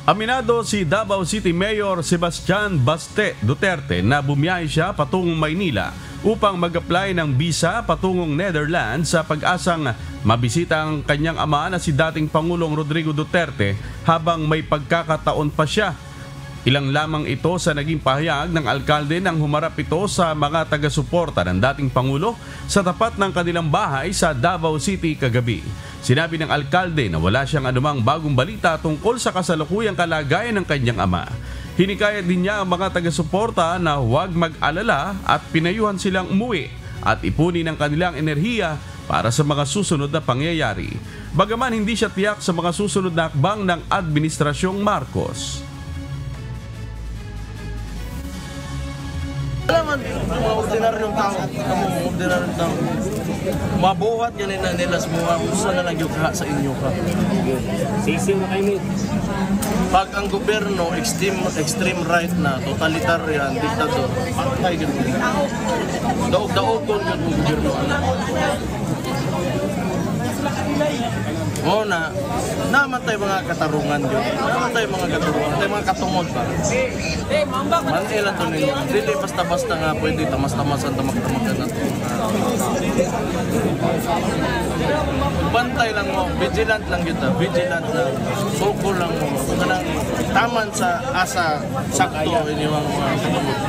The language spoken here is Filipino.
Aminado si Davao City Mayor Sebastian Baste Duterte na bumiyahe siya patungong Maynila upang mag-apply ng visa patungong Netherlands sa pag-asang mabisita ang kanyang ama na si dating Pangulong Rodrigo Duterte habang may pagkakataon pa siya. Ilang lamang ito sa naging pahayag ng alkalde nang humarap ito sa mga taga-suporta ng dating Pangulo sa tapat ng kanilang bahay sa Davao City kagabi. Sinabi ng alkalde na wala siyang anumang bagong balita tungkol sa kasalukuyang kalagayan ng kanyang ama. Hinikayat din niya ang mga taga-suporta na huwag mag-alala at pinayuhan silang umuwi at ipunin ang kanilang enerhiya para sa mga susunod na pangyayari. Bagaman hindi siya tiyak sa mga susunod na hakbang ng Administrasyong Marcos. Alam mga ordinaryong tao, ordinaryong tao, mabuhat yan nila sa mga usa na lang yung sa inyo ka. Sisiw na kayo. Pag ang gobyerno, extreme right na, totalitarian, diktador, patay ganun. Daog-daogon yun ang gobyerno. O na, naman tayo mga katarungan yun. Naman tayo mga katarungan, tayo mga katungod ba? Manilan to ninyo. Dili basta-basta nga pwede tamas-tamasan, tamag-tamagan na ito. Bantay lang mo, vigilant lang yun. Vigilant lang. Suko lang mo. Taman sa asa sakto inyong mga katungod.